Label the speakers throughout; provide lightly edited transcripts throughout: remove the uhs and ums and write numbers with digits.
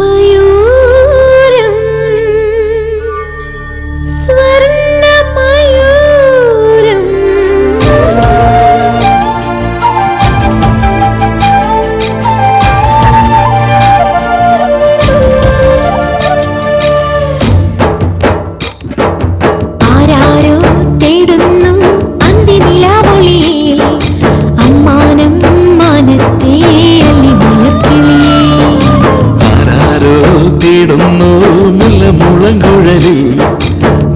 Speaker 1: സ്വർണ്ണമയൂരം സ്വർണ്ണമയൂരം ആരാരോ തേടുന്നു അന്തിനിലാവൊളിയെ അമ്മാനം മാനത്തെ
Speaker 2: ിടുന്നു മുല്ലമുളങ്കുഴലി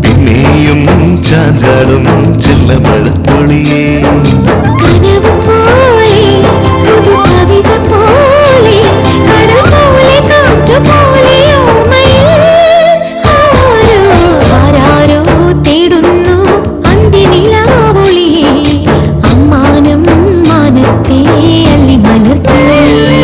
Speaker 2: പിന്നെയും ചാഞ്ചാടും ചെല്ലമഴത്തുള്ളിയേ
Speaker 1: കനവ് പോലെ പുതു കവിത പോലെ കടൽ പോലെ കാറ്റു പോലെ ആരാരോ തേടുന്നു അന്തിനിലാവൊളിയെ അമ്മാനം മാനത്തെ അല്ലി മലർത്തുള്ളി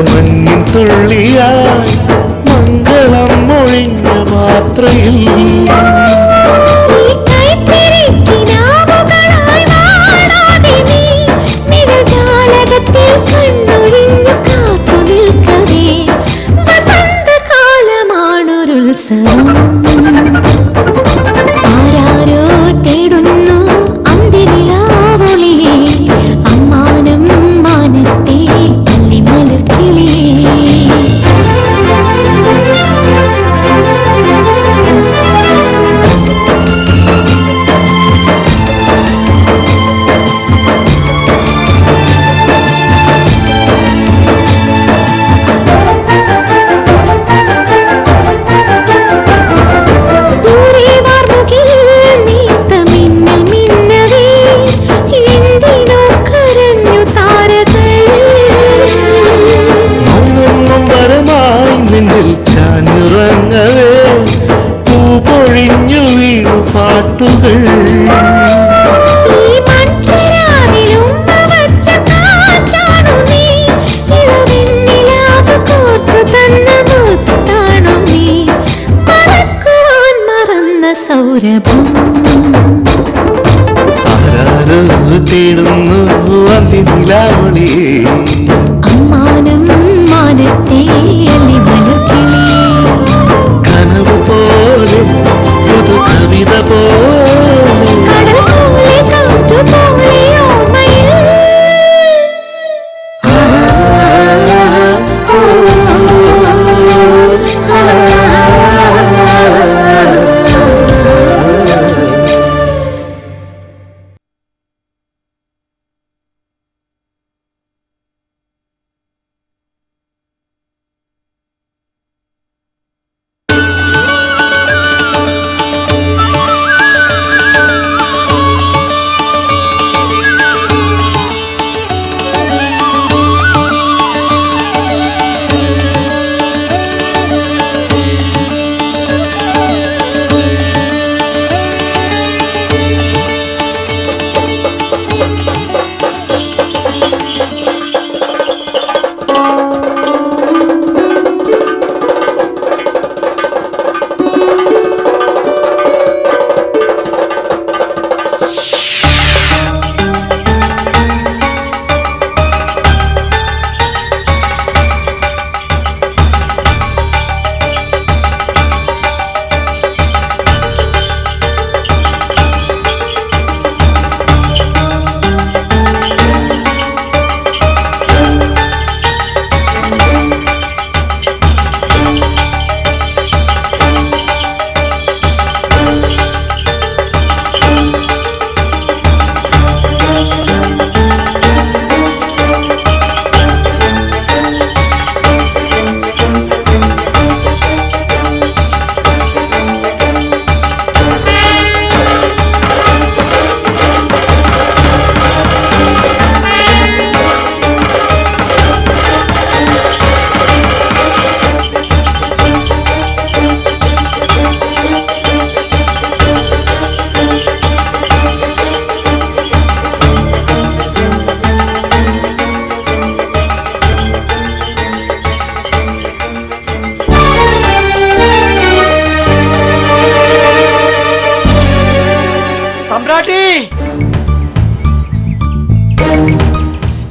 Speaker 2: മഞ്ഞിൻ തുള്ളിയായി മംഗളം മൊഴിഞ്ഞ മാത്രയിൽ
Speaker 1: ആരാരോ തേടുന്നു അന്തിനിലാവൊളിയെ അമ്മാനം മാനത്തെ
Speaker 2: ചാഞ്ഞുറങ്ങവേ പൂ പൊഴിഞ്ഞു വീണു പാട്ടുകൾ ആരാരോ തേടുന്നു അന്തിനിലാവൊളിയെ
Speaker 1: അമ്മാനം മാനത്തെ അല്ലി മലർക്കിളിയേ
Speaker 2: കനവ് പോലെ പുതു കവിത പോലെ
Speaker 1: കടൽ പോലെ കാറ്റു പോലെ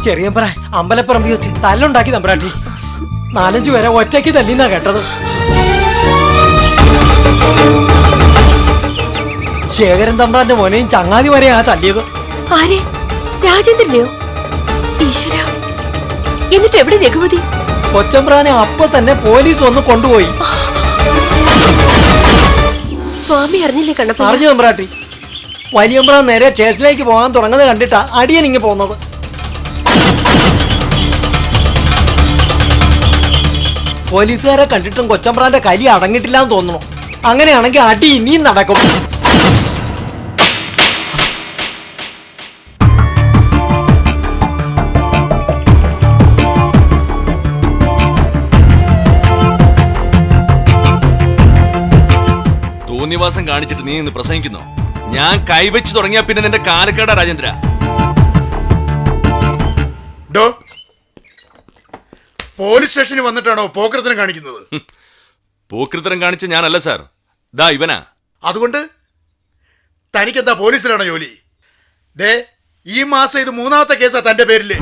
Speaker 3: ചെറിയമ്പറ അമ്പലപ്പറമ്പി വെച്ച് തല്ലുണ്ടാക്കി തമ്പ്രാട്ടി. 4-5 പേരെ ഒറ്റയ്ക്ക് തല്ലിന്നാ കേട്ടത്. ശേഖരൻ തമ്പ്രാന്റെ മോനെയും ചങ്ങാതി വരെയാ തല്ലിയത്.
Speaker 4: ആരെ? രാജേന്ദ്രനെയോ? ഈശ്വര, എന്നിട്ട് എവിടെ രഘുപതി?
Speaker 3: കൊച്ചമ്പ്രാനെ അപ്പൊ തന്നെ പോലീസ് വന്ന് കൊണ്ടുപോയി.
Speaker 4: സ്വാമി അറിഞ്ഞില്ലേ കണ്ണപ്പ?
Speaker 3: അറിഞ്ഞു തമ്പ്രാട്ടി. വലിയമ്പ്രാൻ നേരെ സ്റ്റേഷനിലേക്ക് പോകാൻ തുടങ്ങുന്നത് കണ്ടിട്ടാ അടിയൻ ഇങ്ങ് പോകുന്നത്. പോലീസുകാരെ കണ്ടിട്ടും കൊച്ചമ്പ്രാന്റെ കലി അടങ്ങിയിട്ടില്ലാന്ന് തോന്നുന്നു. അങ്ങനെയാണെങ്കിൽ അടി ഇനിയും നടക്കും.
Speaker 5: തോന്നിവാസം കാണിച്ചിട്ട് നീ ഇന്ന് പ്രസംഗിക്കുന്നു. ഞാൻ കൈവച്ച് തുടങ്ങിയ പിന്നെ നിന്റെ കാലക്കേടാ രാജേന്ദ്ര.
Speaker 6: പോലീസ് സ്റ്റേഷനിൽ വന്നിട്ടാണോ പോക്കൃത്തരം കാണിക്കുന്നത്?
Speaker 5: പോക്കൃത്തരം കാണിച്ച ഞാനല്ല സാർ, ദാ ഇവനാ.
Speaker 6: അതുകൊണ്ട് തനിക്കെന്താ പോലീസിലാണോ ജോലി? ദേ, ഈ മാസം ഇത് 3ാമത്തെ കേസാ തന്റെ പേരില്.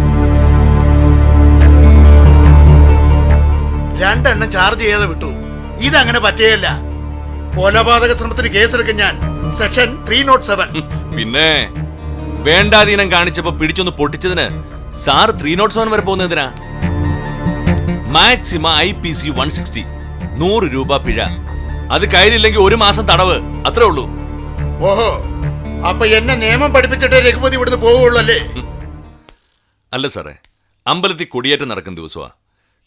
Speaker 6: 2 എണ്ണം ചാർജ് ചെയ്യാതെ വിട്ടു. ഇതങ്ങനെ പറ്റുകയല്ല. കൊലപാതക ശ്രമത്തിന് കേസെടുക്കും ഞാൻ. സെക്ഷൻ 307.
Speaker 5: പിന്നെ വേണ്ടാധീനം കാണിച്ചപ്പോ പിടിച്ചൊന്ന് പൊട്ടിച്ചതിന് സാർ 307 വരെ പോകുന്നതിനാ? മാക്സിമം IPC 160, 100 രൂപ പിഴ. അത് കയ്യിലില്ലെങ്കിൽ 1 മാസം തടവ്, അത്രേ ഉള്ളൂ.
Speaker 6: ഓഹോ, അപ്പൊ എന്നെ നിയമം പഠിപ്പിച്ചിട്ടേ രഘുപതി ഇവിടുന്ന് പോവുള്ളൂ അല്ലേ?
Speaker 5: അല്ല സാറേ, അമ്പലത്തിൽ കൊടിയേറ്റം നടക്കുന്ന ദിവസമാ.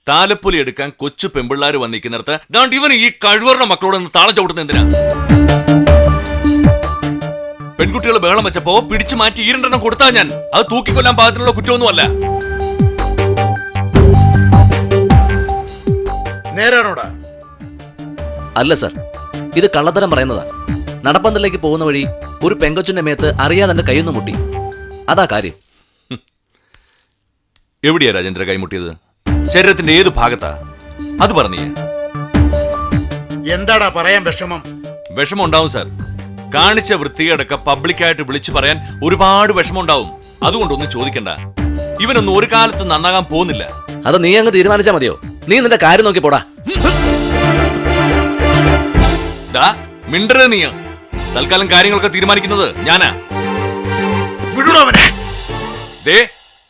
Speaker 5: താലപ്പൊലി എടുക്കാൻ കൊച്ചു പെമ്പിള്ളാര് വന്നിരിക്കുന്നിടത്ത് ദാണ്ട് ഇവന് ഈ കഴിവറുടെ മക്കളോട് താളം ചവിട്ടുന്ന എന്തിനാ? പെൺകുട്ടികൾ ബഹളം വെച്ചപ്പോ പിടിച്ചു മാറ്റി 2 എണ്ണം കൊടുത്താ ഞാൻ. അത് തൂക്കിക്കൊല്ലാൻ പാകത്തിനുള്ള കുറ്റമൊന്നുമല്ല.
Speaker 6: നേരാണോടാ?
Speaker 7: അല്ല സർ, ഇത് കള്ളത്തരം പറയുന്നതാ. നടപ്പന്തലിലേക്ക് പോകുന്ന വഴി ഒരു പെങ്കൊച്ചിന്റെ മേത്ത് അറിയാതെ എന്റെ കൈയൊന്ന് മുട്ടി. അതാ കാര്യം.
Speaker 5: എവിടെയാ രാജേന്ദ്ര കൈമുട്ടിയത്? ശരീരത്തിന്റെ ഏത് ഭാഗത്താ? അത് പറഞ്ഞേ.
Speaker 6: എന്താടാ പറയാൻ വിഷമം?
Speaker 5: വിഷമം ഉണ്ടാവും സാർ. കാണിച്ച വൃത്തികേടൊക്കെ പബ്ലിക്കായിട്ട് വിളിച്ചു പറയാൻ ഒരുപാട് വിഷമം ഉണ്ടാവും. അതുകൊണ്ടൊന്നും ചോദിക്കണ്ട. ഇവനൊന്നും ഒരു കാലത്ത് നന്നാകാൻ പോകുന്നില്ല.
Speaker 7: അത് നീ അങ്ങ് തീരുമാനിച്ചാ മതിയോ? നീ നിന്റെ കാര്യം നോക്കി പോടാ.
Speaker 5: മിണ്ടരുത് നീ. തൽക്കാലം കാര്യങ്ങളൊക്കെ തീരുമാനിക്കുന്നത് ഞാനാ.
Speaker 6: വിടൂടവനെ.
Speaker 5: ദേ,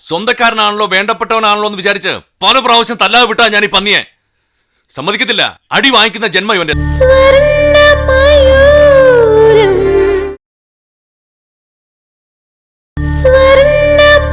Speaker 5: സ്വന്തക്കാരനാണല്ലോ വേണ്ടപ്പെട്ടവനാണല്ലോ എന്ന് വിചാരിച്ച് പല പ്രാവശ്യം തല്ലാതെ വിട്ടാ ഞാൻ ഈ പന്നിയെ. സമ്മതിക്കത്തില്ല. അടി വാങ്ങിക്കുന്ന ജന്മം ഇവന്റെ.
Speaker 1: സ്വർണ്ണമയൂരം സ്വർണ്ണമയൂരം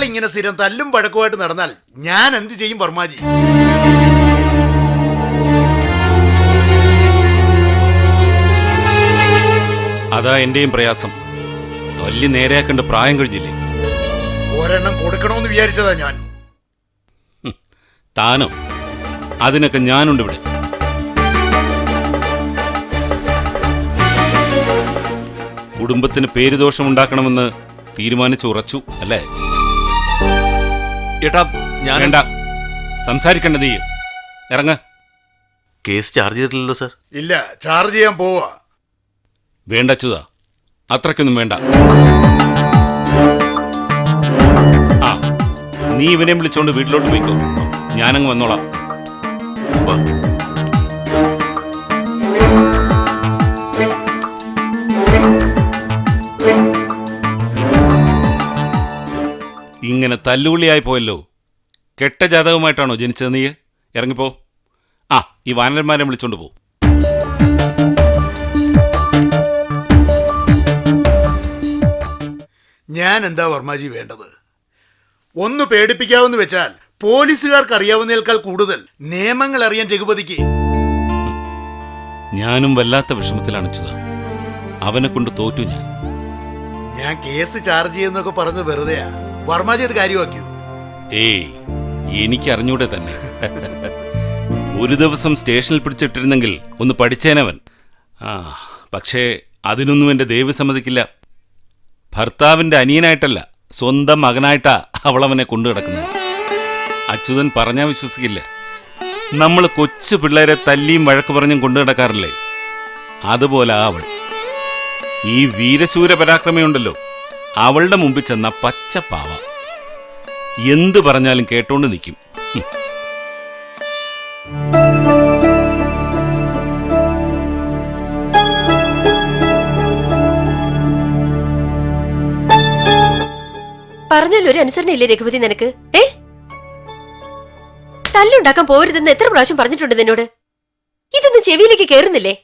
Speaker 6: ഇങ്ങനെ സ്ഥിരം തല്ലും പഴക്കമായിട്ട് നടന്നാൽ ഞാൻ എന്ത് ചെയ്യും വർമാജി?
Speaker 8: അതാ എന്റെയും പ്രയാസം. തല്ലി നേരെയാക്കേണ്ട പ്രായം കഴിഞ്ഞില്ലേ?
Speaker 6: ഒരെണ്ണം കൊടുക്കണമെന്ന് വിചാരിച്ചതാ ഞാൻ.
Speaker 8: താനോ? അതിനൊക്കെ ഞാനുണ്ട് ഇവിടെ. കുടുംബത്തിന് പേരുദോഷം ഉണ്ടാക്കണമെന്ന് തീരുമാനിച്ചുറച്ചു അല്ലേ?
Speaker 5: ഏട്ടാ, ഞാൻ
Speaker 8: വേണ്ട, സംസാരിക്കണ്ട. നീ ഇറങ്ങ.
Speaker 2: കേസ് ചാർജ് ചെയ്തിട്ടില്ലല്ലോ സാർ?
Speaker 6: ഇല്ല, ചാർജ് ചെയ്യാൻ പോവാ.
Speaker 8: വേണ്ട അച്യുതാ, അത്രയ്ക്കൊന്നും വേണ്ട. ആ, നീ ഇവനെ വിളിച്ചോണ്ട് വീട്ടിലോട്ട് പോയിക്കോ. ഞാനങ്ങ് വന്നോളാം.
Speaker 2: വാ.
Speaker 8: ഇങ്ങനെ തല്ലുപുള്ളിയായി പോയല്ലോ. കെട്ട ജാതകമായിട്ടാണോ ജനിച്ചത് നീ? ഇറങ്ങിപ്പോ. ആ ഈ വാനരന്മാരെ വിളിച്ചോണ്ട് പോകും.
Speaker 6: ഞാൻ എന്താ വർമാജി വേണ്ടത്? ഒന്ന് പേടിപ്പിക്കാവെന്ന് വെച്ചാൽ പോലീസുകാർക്ക് അറിയാവുന്നതിനേക്കാൾ കൂടുതൽ നിയമങ്ങൾ അറിയാൻ രഘുപതിക്ക്.
Speaker 8: ഞാനും വല്ലാത്ത വിഷമത്തിലാണ് അച്യുത. അവനെ കൊണ്ട് തോറ്റു ഞാൻ.
Speaker 6: ഞാൻ കേസ് ചാർജ് ചെയ്യുന്നൊക്കെ പറഞ്ഞ് വെറുതെയാ. വർമാജി അത് കാര്യമാക്കിയോ?
Speaker 8: ഏയ് എനിക്ക് അറിഞ്ഞൂടെ തന്നെ. ഒരു ദിവസം സ്റ്റേഷനിൽ പിടിച്ചിട്ടിരുന്നെങ്കിൽ ഒന്ന് പഠിച്ചേനവൻ. ആ പക്ഷേ അതിനൊന്നും എൻ്റെ ദേവി സമ്മതിക്കില്ല. ഭർത്താവിൻ്റെ അനിയനായിട്ടല്ല, സ്വന്തം മകനായിട്ടാ അവളവനെ കൊണ്ടു കിടക്കുന്നത്. അച്യുതൻ പറഞ്ഞാൽ വിശ്വസിക്കില്ല. നമ്മൾ കൊച്ചു പിള്ളേരെ തല്ലിയും വഴക്ക് പറഞ്ഞും കൊണ്ടു കിടക്കാറില്ലേ, അതുപോലെ അവൾ. ഈ വീരശൂര പരാക്രമയുണ്ടല്ലോ, അവളുടെ മുമ്പിൽ ചെന്ന പച്ചപ്പാവ. എന്തു പറഞ്ഞാലും കേട്ടോണ്ട് നിൽക്കും.
Speaker 4: പറഞ്ഞാൽ ഒരു അനുസരണ ഇല്ലേ രഘുപതി നിനക്ക്? തല്ലുണ്ടാക്കാൻ പോരുതെന്ന് എത്ര പ്രാവശ്യം പറഞ്ഞിട്ടുണ്ട് നിന്നോട്? ഇതൊന്നും ചെവിയിലേക്ക് കേറുന്നില്ലേ?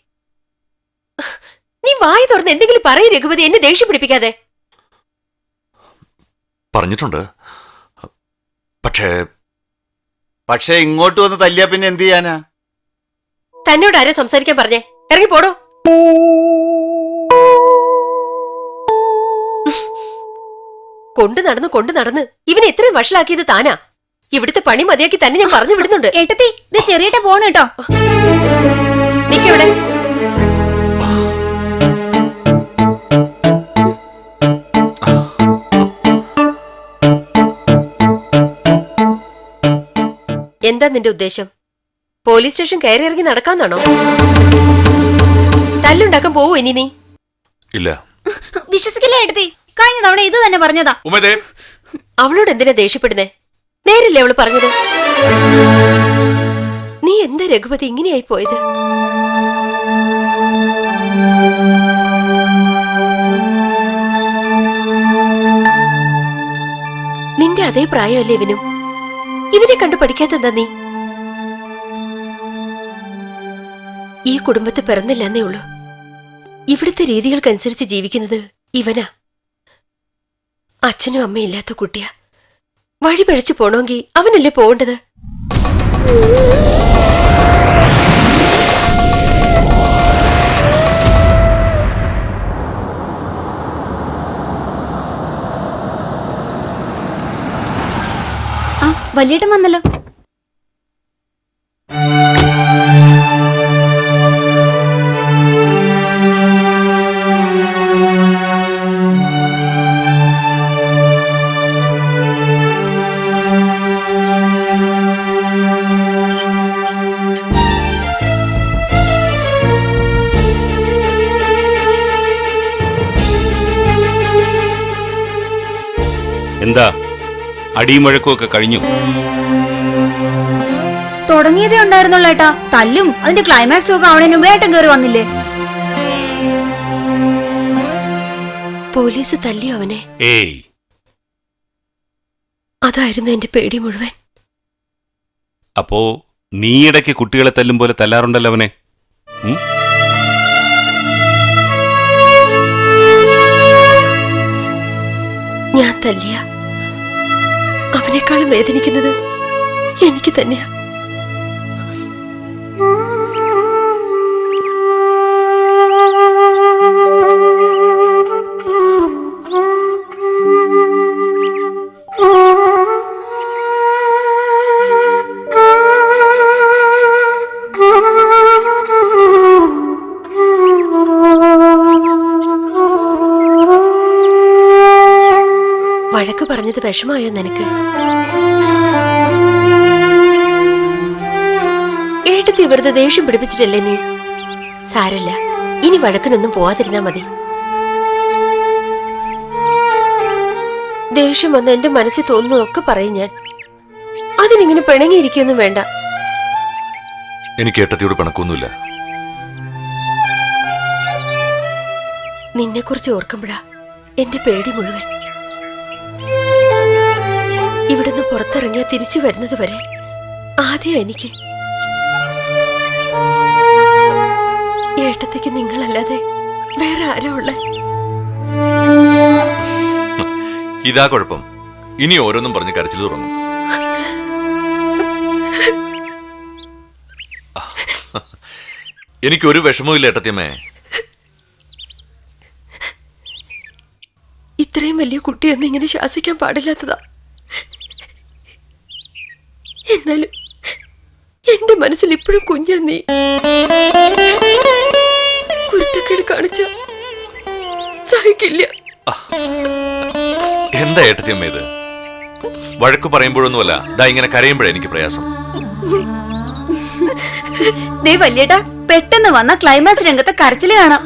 Speaker 4: നീ വായ തുറന്ന് എന്തെങ്കിലും പറയും രഘുപതി, എന്നെ ദേഷ്യം പിടിപ്പിക്കാതെ.
Speaker 2: പറഞ്ഞിട്ടുണ്ട്. പക്ഷേ ഇങ്ങോട്ട് വന്ന് തല്ലിയാ പിന്നെ എന്ത് ചെയ്യാനാ?
Speaker 4: തന്നോട് ആരാ സംസാരിക്കാൻ പറഞ്ഞേ? ഇറങ്ങി പോടോ. കൊണ്ടു നടന്ന് ഇവനെ ഇത്രയും വഷളാക്കിയത് താനാ. ഇവിടുത്തെ പണി മതിയാക്കി തന്നെ ഞാൻ പറഞ്ഞു വിടുന്നുണ്ട്.
Speaker 1: ഏട്ടത്തി ഇത് ചെറിയേട്ട പോണ കേട്ടോ.
Speaker 4: നിക്കവിടെ. എന്താ നിന്റെ ഉദ്ദേശം? പോലീസ് സ്റ്റേഷൻ കയറി ഇറങ്ങി നടക്കാന്നാണോ? തല്ലുണ്ടാക്കാൻ പോവോ ഇനി നീ?
Speaker 2: ഇല്ല.
Speaker 1: വിശ്വസിക്കില്ല ഏട്ടത്തി, കഴിഞ്ഞ തവണ ഇത് തന്നെ പറഞ്ഞതാ.
Speaker 4: അവളോട് എന്തിനാ ദേഷ്യപ്പെടുന്നേ? നേരില്ലേ അവള് പറഞ്ഞത്? നീ എന്താ രഘുപതി ഇങ്ങനെയായി പോയത്? നിന്റെ അതേ പ്രായമല്ലേ ഇവനും? ഇവനെ കണ്ടു പഠിക്കാത്തെന്താ നീ? ഈ കുടുംബത്തെ പിറന്നില്ലെന്നേ ഉള്ളൂ. ഇവിടുത്തെ രീതികൾക്കനുസരിച്ച് ജീവിക്കുന്നത് ഇവനാ. അച്ഛനും അമ്മയും ഇല്ലാത്ത കുട്ടിയാ. വഴി പഴിച്ചു പോണമെങ്കിൽ അവനല്ലേ പോവേണ്ടത്?
Speaker 1: ആ വലിയേട്ടൻ വന്നല്ലോ.
Speaker 8: എന്താ അടിയും വഴക്കുമൊക്കെ കഴിഞ്ഞു?
Speaker 1: തുടങ്ങിയതേ ഉണ്ടായിരുന്നുള്ളൂ ഏട്ടാ. തല്ലും അതിന്റെ ക്ലൈമാക്സും ഒക്കെ അവിടെ മുമ്പ് ഏട്ടൻ കയറി വന്നില്ലേ?
Speaker 4: പോലീസ് തല്ലി അവനെ.
Speaker 8: ഏയ്
Speaker 4: അതായിരുന്നു എന്റെ പേടി മുഴുവൻ.
Speaker 8: അപ്പോ നീ ഇടയ്ക്ക് കുട്ടികളെ തല്ലും പോലെ തല്ലാറുണ്ടല്ലോ അവനെ.
Speaker 4: ഞാൻ തല്ലിയ അവനേക്കാളും വേദനിക്കുന്നത് എനിക്ക് തന്നെയാ. വഴക്ക് പറഞ്ഞത് വിഷമായോ നിനക്ക്? ഏട്ടത്തി വെറുതെ ദേഷ്യം പിടിപ്പിച്ചിട്ടല്ലേ നീ? സാരല്ല, ഇനി വഴക്കിനൊന്നും പോവാതിരുന്നാ മതി. ദേഷ്യം വന്ന് എന്റെ മനസ്സിൽ തോന്നുന്നതൊക്കെ പറയും ഞാൻ. അതിനിങ്ങനെ പിണങ്ങിയിരിക്കൊന്നും വേണ്ട.
Speaker 2: എനിക്ക് ഏട്ടത്തിയോട് പിണക്കൊന്നുമില്ല.
Speaker 4: നിന്നെക്കുറിച്ച് ഓർക്കുമ്പോഴാ എന്റെ പേടി മുഴുവൻ. ഇവിടുന്ന് പുറത്തിറങ്ങിയാ തിരിച്ചു വരുന്നത് വരെ ആദ്യം എനിക്ക് ഏട്ടത്തേക്ക് നിങ്ങളല്ലാതെ വേറെ ആരാ ഉള്ളേ?
Speaker 5: ഇതാ കുഴപ്പം. ഇനി ഓരോന്നും പറഞ്ഞ് കരച്ചിൽ തുടങ്ങും. എനിക്കൊരു വിഷമവും ഏട്ടത്തിയമ്മേ.
Speaker 4: ഇത്രയും വലിയ കുട്ടിയൊന്നും ഇങ്ങനെ ശാസിക്കാൻ പാടില്ലാത്തതാ. എന്നാലും എന്റെ മനസ്സിൽ ഇപ്പോഴും കുഞ്ഞാ നീ. കുരുത്തക്കേട് കാണിച്ച സഹിക്കില്ല.
Speaker 5: എന്താ ഏട്ടത്തിയമ്മ ഇത്? വഴക്ക് പറയുമ്പോഴൊന്നുമല്ല, ദാ ഇങ്ങനെ കരയുമ്പോഴേ എനിക്ക് പ്രയാസം.
Speaker 1: ദേ വല്യേട്ടാ, പെട്ടെന്ന് വന്ന ക്ലൈമാക്സ് രംഗത്തെ കരച്ചില് കാണാം.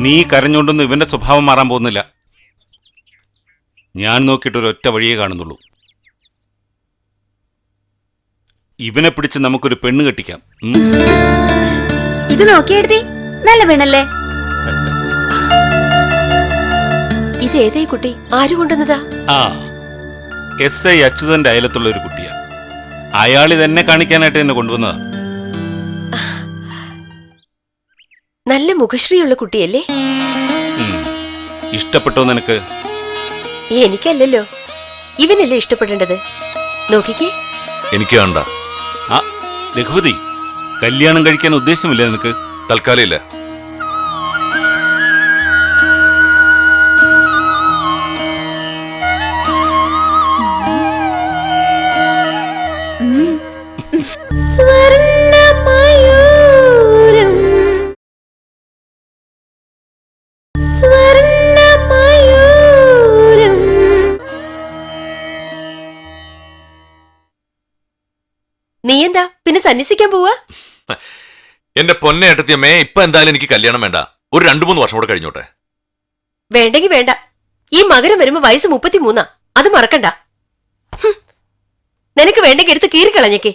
Speaker 8: നീ കരഞ്ഞുകൊണ്ടൊന്നും ഇവന്റെ സ്വഭാവം മാറാൻ പോകുന്നില്ല. ഞാൻ നോക്കിയിട്ടൊരൊറ്റ വഴിയേ കാണുന്നുള്ളൂ. ഇവനെ പിടിച്ച് നമുക്കൊരു പെണ്ണ് കെട്ടിക്കാം.
Speaker 1: ഇത് നോക്കിയെടുത്തി, നല്ല പെണ്ണല്ലേ?
Speaker 4: ഇത് ഏതേ കുട്ടി? ആര് കൊണ്ടുവന്നതാ?
Speaker 8: ആ, SI അച്യുതന്റെ അയലത്തുള്ള ഒരു കുട്ടിയാ. അയാൾ ഇതെന്നെ കാണിക്കാനായിട്ട് എന്നെ കൊണ്ടുവന്നതാ.
Speaker 4: നല്ല മുഖശ്രീയുള്ള കുട്ടിയല്ലേ?
Speaker 8: ഇഷ്ടപ്പെട്ടോ നിനക്ക്?
Speaker 4: എനിക്കല്ലല്ലോ, ഇവനല്ലേ ഇഷ്ടപ്പെടേണ്ടത്. നോക്കിക്കേ.
Speaker 5: എനിക്ക് വേണ്ട.
Speaker 8: ആ രഘുപതി, കല്യാണം കഴിക്കാൻ ഉദ്ദേശമില്ല നിനക്ക്?
Speaker 5: തൽക്കാലം ഇല്ല.
Speaker 4: നീ എന്താ പിന്നെ സന്യസിക്കാൻ പോവാ?
Speaker 5: എന്റെ പൊന്നെ ഏട്ടത്തിയമ്മേ, ഇപ്പൊ എന്തായാലും എനിക്ക് കല്യാണം വേണ്ട. ഒരു 2-3 വർഷം കൂടെ കഴിഞ്ഞോട്ടെ.
Speaker 4: വേണ്ടെങ്കി വേണ്ട. ഈ മകരം വരുമ്പോ വയസ്സ് 33. അത് മറക്കണ്ട. നിനക്ക് വേണ്ടെങ്കിൽ എടുത്ത് കീറിക്കളഞ്ഞേക്കേ.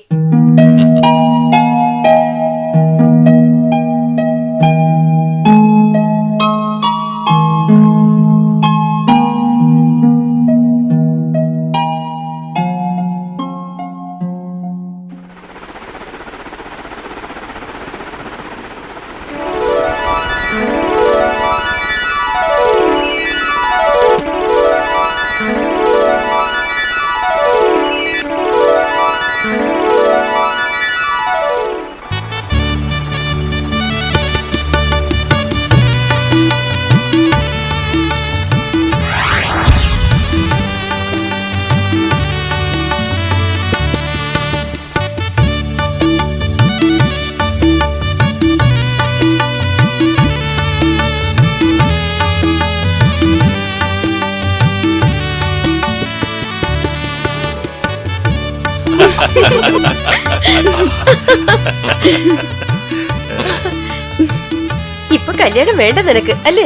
Speaker 4: ഇപ്പൊ കല്യാണം വേണ്ട നിനക്ക് അല്ലേ?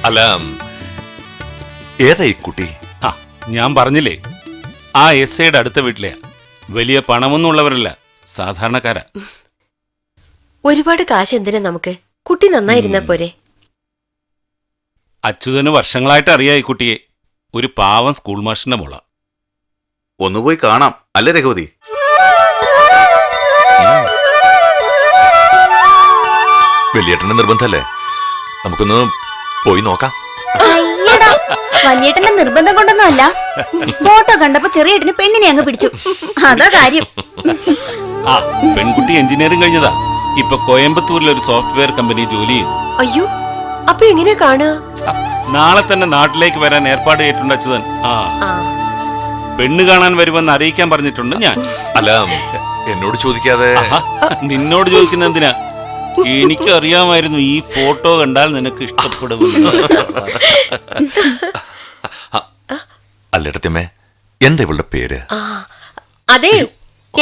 Speaker 5: അല്ല, ഏതാ ഈ കുട്ടി?
Speaker 8: ആ, ഞാൻ പറഞ്ഞില്ലേ, ആ SIയുടെ അടുത്ത വീട്ടിലെയാ. വലിയ പണമൊന്നുമുള്ളവരല്ല, സാധാരണക്കാരാ.
Speaker 4: ഒരുപാട് കാശ് എന്തിനാ നമുക്ക്? കുട്ടി നന്നായിരുന്നാ പോരെ?
Speaker 8: അച്യുതന് വർഷങ്ങളായിട്ട് അറിയാം ഈ കുട്ടിയെ. ഒരു പാവം സ്കൂൾ മാഷിന്റെ മോള.
Speaker 2: ഒന്ന് പോയി കാണാം അല്ലേ രഘുപതി?
Speaker 5: വലിയേട്ടന്റെ നിർബന്ധല്ലേ, നമുക്കൊന്ന് പോയി നോക്കാം.
Speaker 1: അയ്യടാ, വലിയേട്ടന്റെ നിർബന്ധം കൊണ്ടൊന്നും അല്ല. ഫോട്ടോ കണ്ടപ്പോ ചെറിയേട്ടന് പെണ്ണിനെ അങ്ങ് പിടിച്ചു. അതാ കാര്യം.
Speaker 8: ആ, പെൺകുട്ടി എഞ്ചിനീയറിംഗ് കഴിഞ്ഞതാ. ഇപ്പൊ കോയമ്പത്തൂരിൽ ഒരു സോഫ്റ്റ്വെയർ കമ്പനി ജോലി ചെയ്യും.
Speaker 4: അയ്യോ, അപ്പൊ എങ്ങനെയാ കാണുക?
Speaker 8: നാളെ തന്നെ നാട്ടിലേക്ക് വരാൻ ഏർപ്പാട് ചെയ്തിട്ടുണ്ട് അച്യുതൻ. ആ, പെണ്ണ് കാണാൻ വരുമെന്ന് അറിയിക്കാൻ പറഞ്ഞിട്ടുണ്ട് ഞാൻ.
Speaker 5: അല്ല, എന്നോട് ചോദിക്കാതെ.
Speaker 8: നിന്നോട് ചോദിക്കുന്ന എന്തിനാ? എനിക്കറിയാമായിരുന്നു ഈ ഫോട്ടോ കണ്ടാൽ നിനക്ക് ഇഷ്ടപ്പെടുമെന്ന്.
Speaker 5: അല്ലേട്ടത്തിയമ്മേ, എന്താ ഇവളുടെ പേര്?
Speaker 4: അതെ,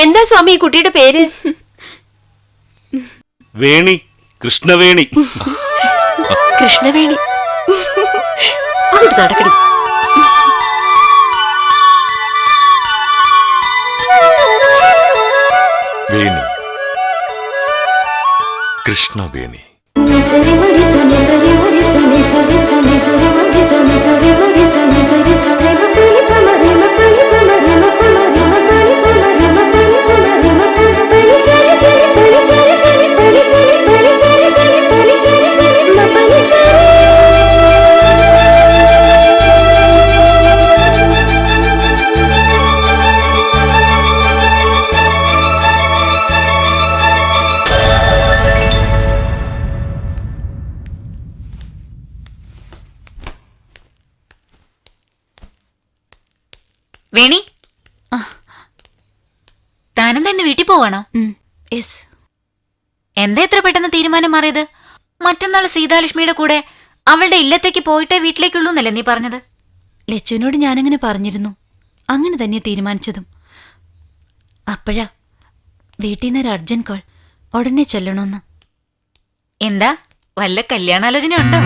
Speaker 4: എന്താ സ്വാമി ഈ കുട്ടിയുടെ പേര്?
Speaker 8: വേണി, കൃഷ്ണവേണി.
Speaker 4: കൃഷ്ണവേണി. അങ്ങോട്ട് നടക്കടി.
Speaker 5: വേണി, കൃഷ്ണവേണി.
Speaker 9: വേണി താനെന്താ ഇന്ന് വീട്ടിൽ പോവാണോ?
Speaker 1: യെസ്.
Speaker 9: എന്താ എത്ര പെട്ടെന്ന് തീരുമാനം മാറിയത്? മറ്റന്നാൾ സീതാലക്ഷ്മിയുടെ കൂടെ അവളുടെ ഇല്ലത്തേക്ക് പോയിട്ടേ വീട്ടിലേക്കുള്ളൂ എന്നല്ലേ നീ പറഞ്ഞത്?
Speaker 1: ലച്ചുവിനോട് ഞാനങ്ങനെ പറഞ്ഞിരുന്നു. അങ്ങനെ തന്നെ തീരുമാനിച്ചതും. അപ്പോഴാ വീട്ടിൽ നിന്നൊരു അർജന്റ് കോൾ, ഉടനെ ചെല്ലണമെന്ന്.
Speaker 9: എന്താ വല്ല കല്യാണാലോചന ഉണ്ടോ?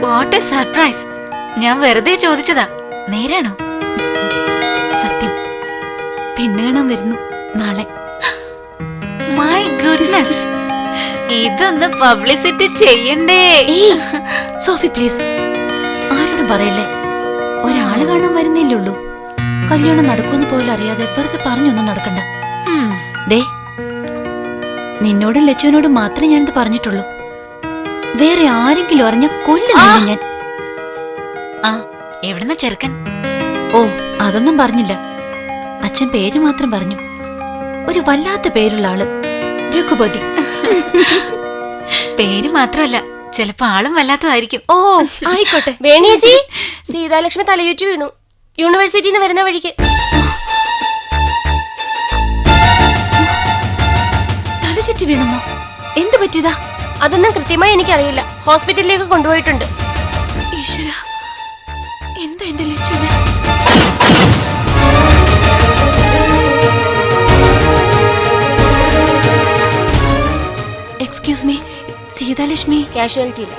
Speaker 9: What A surprise! ഞാൻ വെറുതെ ചോദിച്ചതാ. നേരാണോ?
Speaker 1: സത്യം, പെണ്ണ് കാണാൻ വരുന്നു നാളെ.
Speaker 9: മൈ ഗുഡ്നസ്, ഇതൊന്ന് പബ്ലിസിറ്റി ചെയ്യണ്ടേ?
Speaker 1: സോഫി പ്ലീസ്, ആരോടും പറയല്ലേ. ഒരാള് കാണാൻ വരുന്നില്ലേ ഉള്ളൂ. കല്യാണം നടക്കുമെന്ന് പോലും അറിയാതെ വെറുതെ പറഞ്ഞൊന്നും നടക്കണ്ട. ദേ, നിന്നോടും ലച്ചുവിനോടും മാത്രമേ ഞാനിത് പറഞ്ഞിട്ടുള്ളൂ. വേറെ ആരെങ്കിലും അറിഞ്ഞ കൊല്ലുന്നില്ല ഞാൻ.
Speaker 9: ആ, എവിടുന്ന ചെറുക്കൻ?
Speaker 1: ഓ, അതൊന്നും പറഞ്ഞില്ല. അച്ഛൻ പേര് മാത്രം പറഞ്ഞു. ഒരു വല്ലാത്ത പേരുള്ള ആള്, രഘുപതി.
Speaker 9: പേര് മാത്രമല്ല, ചിലപ്പോ ആളും വല്ലാത്തതായിരിക്കും.
Speaker 1: ഓ, ആയിക്കോട്ടെ.
Speaker 10: വേണിയേച്ചി, സീതാലക്ഷ്മി തലയുറ്റി വീണു യൂണിവേഴ്സിറ്റിന്ന് വരുന്ന വഴിക്ക്.
Speaker 1: തല ചുറ്റി വീണെന്നോ? എന്ത് പറ്റിയതാ?
Speaker 10: അതൊന്നും കൃത്യമായി എനിക്കറിയില്ല. ഹോസ്പിറ്റലിലേക്ക് കൊണ്ടുപോയിട്ടുണ്ട്.
Speaker 1: ഈശ്വര, എന്താ എന്റെ ലച്ചുവിന്? എക്സ്ക്യൂസ് മീ, സീതാലക്ഷ്മി
Speaker 10: കാഷ്വാലിറ്റിയിൽ.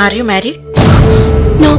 Speaker 4: Are you married?
Speaker 10: No.